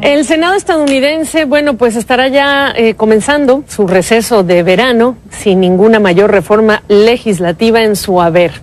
El Senado estadounidense, bueno, pues estará ya comenzando su receso de verano sin ninguna mayor reforma legislativa en su haber.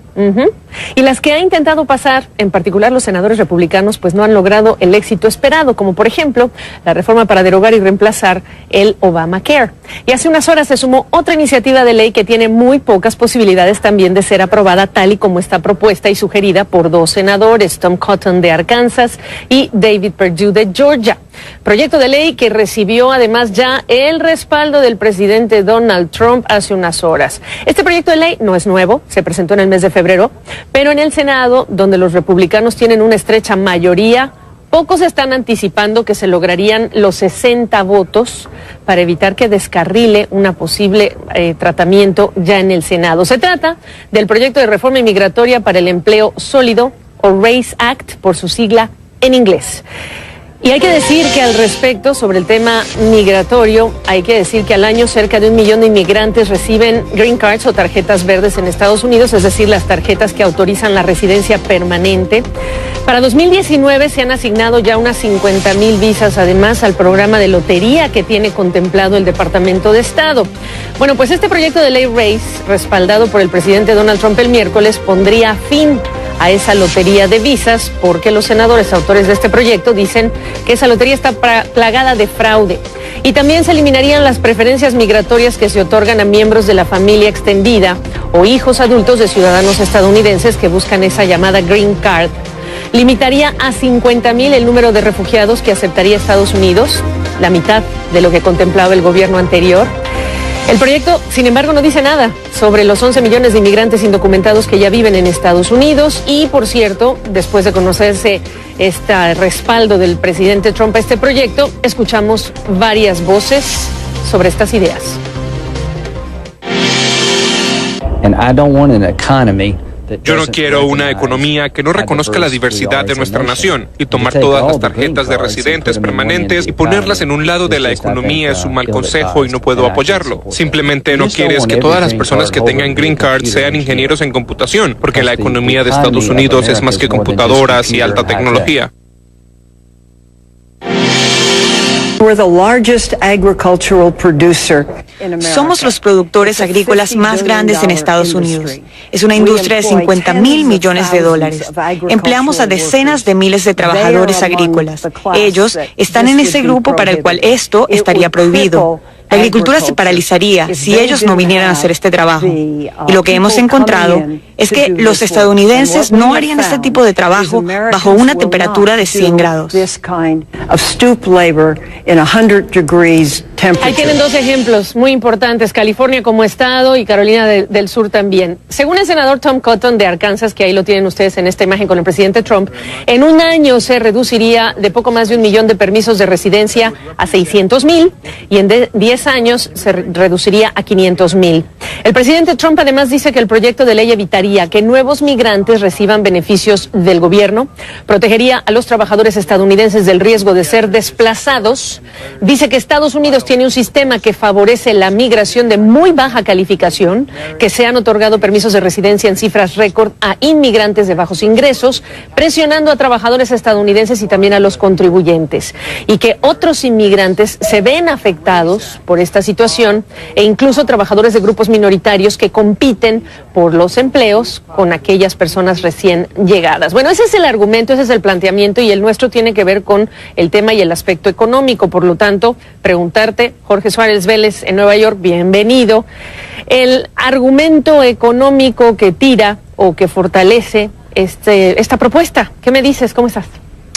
Y las que ha intentado pasar, en particular los senadores republicanos, pues no han logrado el éxito esperado, como por ejemplo la reforma para derogar y reemplazar el Obamacare. Y hace unas horas se sumó otra iniciativa de ley que tiene muy pocas posibilidades también de ser aprobada tal y como está propuesta y sugerida por dos senadores, Tom Cotton de Arkansas y David Perdue de Georgia. Proyecto de ley que recibió además ya el respaldo del presidente Donald Trump hace unas horas. Este proyecto de ley no es nuevo, se presentó en el mes de febrero, pero en el Senado, donde los republicanos tienen una estrecha mayoría, pocos están anticipando que se lograrían los 60 votos para evitar que descarrile una posible tratamiento ya en el Senado. Se trata del proyecto de reforma inmigratoria para el empleo sólido, o RACE Act, por su sigla en inglés. Y hay que decir que al respecto, sobre el tema migratorio, hay que decir que al año cerca de 1 millón de inmigrantes reciben green cards o tarjetas verdes en Estados Unidos, es decir, las tarjetas que autorizan la residencia permanente. Para 2019 se han asignado ya unas 50,000 visas, además, al programa de lotería que tiene contemplado el Departamento de Estado. Bueno, pues este proyecto de ley RACE, respaldado por el presidente Donald Trump el miércoles, pondría fin a esa lotería de visas, porque los senadores autores de este proyecto dicen que esa lotería está plagada de fraude. Y también se eliminarían las preferencias migratorias que se otorgan a miembros de la familia extendida o hijos adultos de ciudadanos estadounidenses que buscan esa llamada green card. Limitaría a 50,000 el número de refugiados que aceptaría Estados Unidos, la mitad de lo que contemplaba el gobierno anterior. El proyecto, sin embargo, no dice nada sobre los 11 millones de inmigrantes indocumentados que ya viven en Estados Unidos y, por cierto, después de conocerse este respaldo del presidente Trump a este proyecto, escuchamos varias voces sobre estas ideas. Yo no quiero una economía que no reconozca la diversidad de nuestra nación y tomar todas las tarjetas de residentes permanentes y ponerlas en un lado de la economía es un mal consejo y no puedo apoyarlo. Simplemente no quieres que todas las personas que tengan green card sean ingenieros en computación, porque la economía de Estados Unidos es más que computadoras y alta tecnología. Somos los productores agrícolas más grandes en Estados Unidos. Es una industria de 50,000 millones de dólares. Empleamos a decenas de miles de trabajadores agrícolas. Ellos están en ese grupo para el cual esto estaría prohibido. La agricultura se paralizaría si ellos no vinieran a hacer este trabajo. Y lo que hemos encontrado es que los estadounidenses no harían este tipo de trabajo bajo una temperatura de 100 grados. Ahí tienen dos ejemplos muy importantes, California como estado y Carolina del Sur también. Según el senador Tom Cotton de Arkansas, que ahí lo tienen ustedes en esta imagen con el presidente Trump, en un año se reduciría de poco más de 1 millón de permisos de residencia a 600,000 y en 10 años se reduciría a 500,000. El presidente Trump además dice que el proyecto de ley evitaría que nuevos migrantes reciban beneficios del gobierno, protegería a los trabajadores estadounidenses del riesgo de ser desplazados. Dice que Estados Unidos tiene un sistema que favorece la migración de muy baja calificación, que se han otorgado permisos de residencia en cifras récord a inmigrantes de bajos ingresos, presionando a trabajadores estadounidenses y también a los contribuyentes, y que otros inmigrantes se ven afectados por esta situación e incluso trabajadores de grupos minoritarios que compiten por los empleos con aquellas personas recién llegadas. Bueno, ese es el argumento, ese es el planteamiento y el nuestro tiene que ver con el tema y el aspecto económico. Por lo tanto, preguntarte, Jorge Suárez Vélez en Nueva York, bienvenido. El argumento económico que tira o que fortalece esta propuesta, ¿qué me dices? ¿Cómo estás?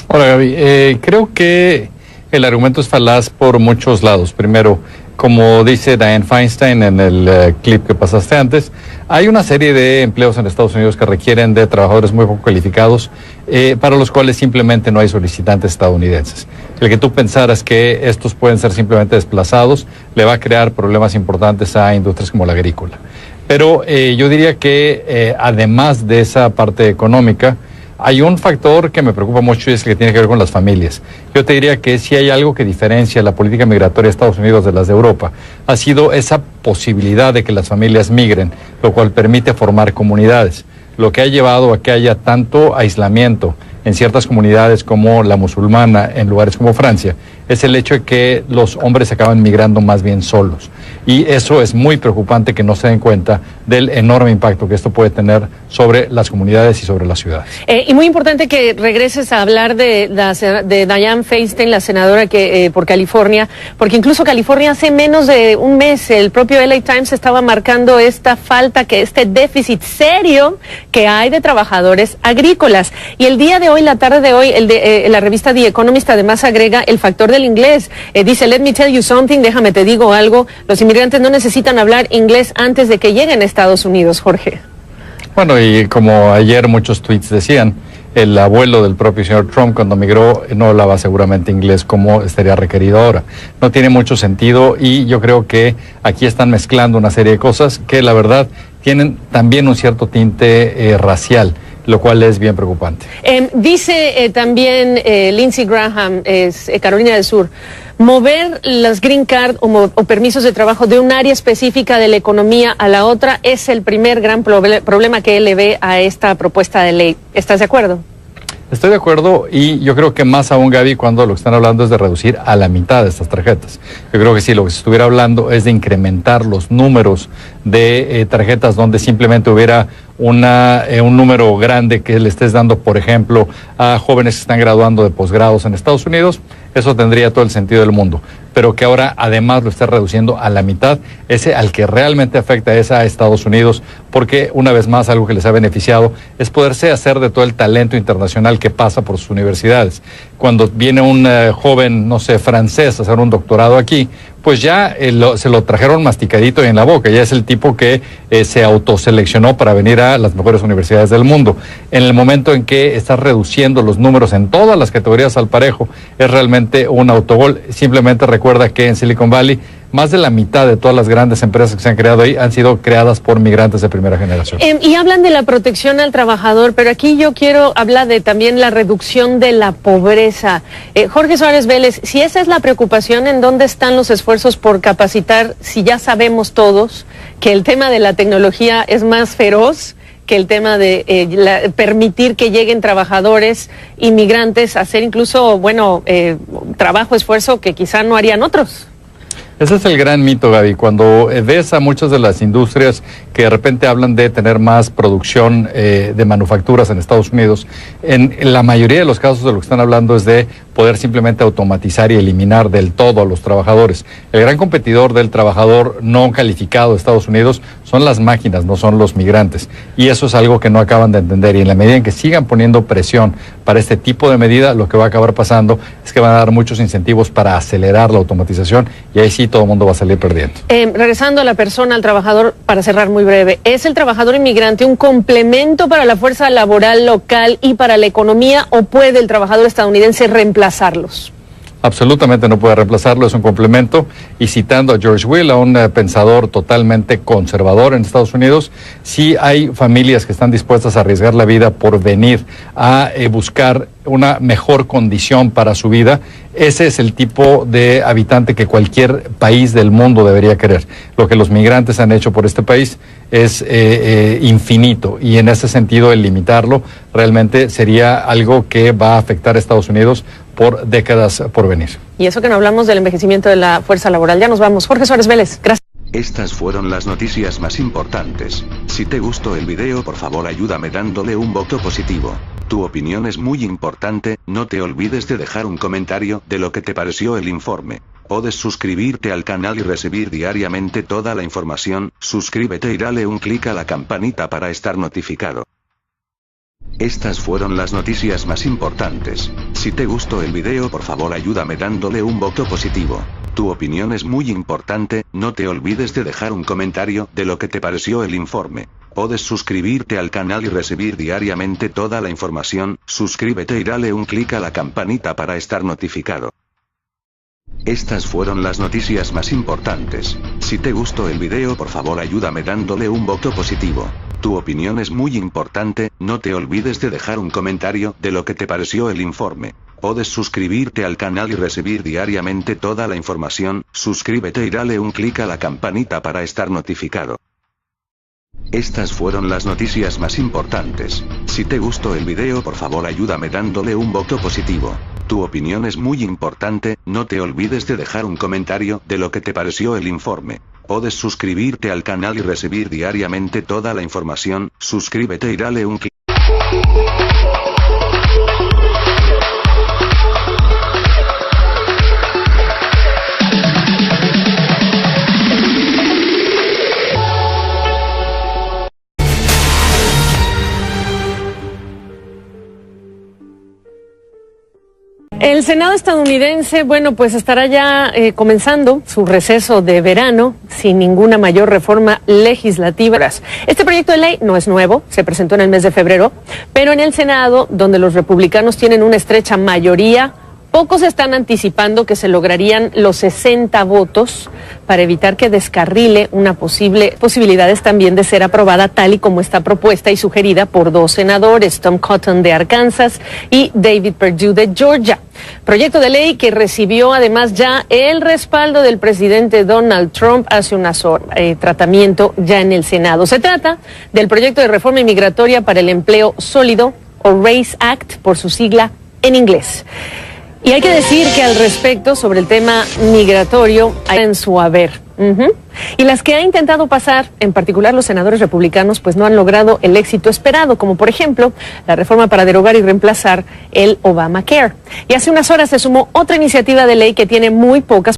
Hola, Gaby. Creo que el argumento es falaz por muchos lados. Primero, como dice Dianne Feinstein en el clip que pasaste antes, hay una serie de empleos en Estados Unidos que requieren de trabajadores muy poco calificados, para los cuales simplemente no hay solicitantes estadounidenses. El que tú pensaras que estos pueden ser simplemente desplazados le va a crear problemas importantes a industrias como la agrícola. Pero yo diría que además de esa parte económica, hay un factor que me preocupa mucho y es el que tiene que ver con las familias. Yo te diría que si hay algo que diferencia la política migratoria de Estados Unidos de las de Europa, ha sido esa posibilidad de que las familias migren, lo cual permite formar comunidades, lo que ha llevado a que haya tanto aislamiento en ciertas comunidades como la musulmana, en lugares como Francia, es el hecho de que los hombres acaban migrando más bien solos. Y eso es muy preocupante, que no se den cuenta del enorme impacto que esto puede tener sobre las comunidades y sobre las ciudades. Y muy importante que regreses a hablar de Dianne Feinstein, la senadora por California, porque incluso California hace menos de un mes, el propio LA Times estaba marcando esta falta, este déficit serio que hay de trabajadores agrícolas. Y el día de hoy, la tarde de hoy, la revista The Economist además agrega el factor del inglés. Dice, let me tell you something, déjame te digo algo, los inmigrantes no necesitan hablar inglés antes de que lleguen a Estados Unidos, Jorge. Bueno, y como ayer muchos tweets decían, el abuelo del propio señor Trump cuando migró no hablaba seguramente inglés como estaría requerido ahora. No tiene mucho sentido, y yo creo que aquí están mezclando una serie de cosas que la verdad tienen también un cierto tinte racial, lo cual es bien preocupante. Dice también Lindsey Graham, Carolina del Sur, mover las green card o permisos de trabajo de un área específica de la economía a la otra es el primer gran problema que él le ve a esta propuesta de ley. ¿Estás de acuerdo? Estoy de acuerdo, y yo creo que más aún, Gaby, cuando lo que están hablando es de reducir a la mitad de estas tarjetas. Yo creo que sí, lo que se estuviera hablando es de incrementar los números de tarjetas, donde simplemente hubiera un número grande que le estés dando, por ejemplo, a jóvenes que están graduando de posgrados en Estados Unidos. Eso tendría todo el sentido del mundo. Pero que ahora además lo esté reduciendo a la mitad, ese al que realmente afecta es a Estados Unidos, porque una vez más algo que les ha beneficiado es poderse hacer de todo el talento internacional que pasa por sus universidades. Cuando viene un joven, no sé, francés a hacer un doctorado aquí, pues ya se lo trajeron masticadito y en la boca. Ya es el tipo que se autoseleccionó para venir a las mejores universidades del mundo. En el momento en que estás reduciendo los números en todas las categorías al parejo, es realmente un autogol. Simplemente recuerda que en Silicon Valley más de la mitad de todas las grandes empresas que se han creado ahí han sido creadas por migrantes de primera generación. Y hablan de la protección al trabajador, pero aquí yo quiero hablar de también la reducción de la pobreza. Jorge Suárez Vélez, si esa es la preocupación, ¿en dónde están los esfuerzos por capacitar, si ya sabemos todos que el tema de la tecnología es más feroz que el tema de permitir que lleguen trabajadores inmigrantes a hacer incluso, trabajo, esfuerzo que quizá no harían otros? Ese es el gran mito, Gaby. Cuando ves a muchas de las industrias que de repente hablan de tener más producción de manufacturas en Estados Unidos, en la mayoría de los casos de lo que están hablando es de poder simplemente automatizar y eliminar del todo a los trabajadores. El gran competidor del trabajador no calificado de Estados Unidos son las máquinas, no son los migrantes. Y eso es algo que no acaban de entender. Y en la medida en que sigan poniendo presión para este tipo de medida, lo que va a acabar pasando es que van a dar muchos incentivos para acelerar la automatización, y ahí sí todo el mundo va a salir perdiendo. Regresando a la persona, al trabajador, para cerrar muy breve, ¿es el trabajador inmigrante un complemento para la fuerza laboral local y para la economía, o puede el trabajador estadounidense reemplazarlos? Absolutamente no puede reemplazarlo, es un complemento. Y citando a George Will, a un pensador totalmente conservador en Estados Unidos, sí hay familias que están dispuestas a arriesgar la vida por venir a buscar una mejor condición para su vida. Ese es el tipo de habitante que cualquier país del mundo debería querer. Lo que los migrantes han hecho por este país es infinito, y en ese sentido el limitarlo realmente sería algo que va a afectar a Estados Unidos por décadas por venir. Y eso que no hablamos del envejecimiento de la fuerza laboral. Ya nos vamos. Jorge Suárez Vélez, gracias. Estas fueron las noticias más importantes. Si te gustó el video, por favor ayúdame dándole un voto positivo. Tu opinión es muy importante. No te olvides de dejar un comentario de lo que te pareció el informe. Puedes suscribirte al canal y recibir diariamente toda la información. Suscríbete y dale un clic a la campanita para estar notificado. Estas fueron las noticias más importantes. Si te gustó el video, por favor ayúdame dándole un voto positivo. Tu opinión es muy importante. No te olvides de dejar un comentario de lo que te pareció el informe. Puedes suscribirte al canal y recibir diariamente toda la información. Suscríbete y dale un clic a la campanita para estar notificado. Estas fueron las noticias más importantes. Si te gustó el video, por favor ayúdame dándole un voto positivo. Tu opinión es muy importante. No te olvides de dejar un comentario de lo que te pareció el informe. Puedes suscribirte al canal y recibir diariamente toda la información. Suscríbete y dale un clic a la campanita para estar notificado. Estas fueron las noticias más importantes. Si te gustó el video, por favor ayúdame dándole un voto positivo. Tu opinión es muy importante, no te olvides de dejar un comentario de lo que te pareció el informe. Puedes suscribirte al canal y recibir diariamente toda la información. Suscríbete y dale un clic. El Senado estadounidense, bueno, pues estará ya comenzando su receso de verano sin ninguna mayor reforma legislativa. Este proyecto de ley no es nuevo, se presentó en el mes de febrero, pero en el Senado, donde los republicanos tienen una estrecha mayoría, pocos están anticipando que se lograrían los 60 votos para evitar que descarrile una posibilidades también de ser aprobada tal y como está propuesta y sugerida por dos senadores, Tom Cotton de Arkansas y David Perdue de Georgia. Proyecto de ley que recibió además ya el respaldo del presidente Donald Trump hace unas horas, tratamiento ya en el Senado. Se trata del proyecto de reforma inmigratoria para el empleo sólido, o RACE Act por su sigla en inglés. Y hay que decir que al respecto, sobre el tema migratorio, hay en su haber. Y las que ha intentado pasar, en particular los senadores republicanos, pues no han logrado el éxito esperado, como por ejemplo la reforma para derogar y reemplazar el Obamacare. Y hace unas horas se sumó otra iniciativa de ley que tiene muy pocas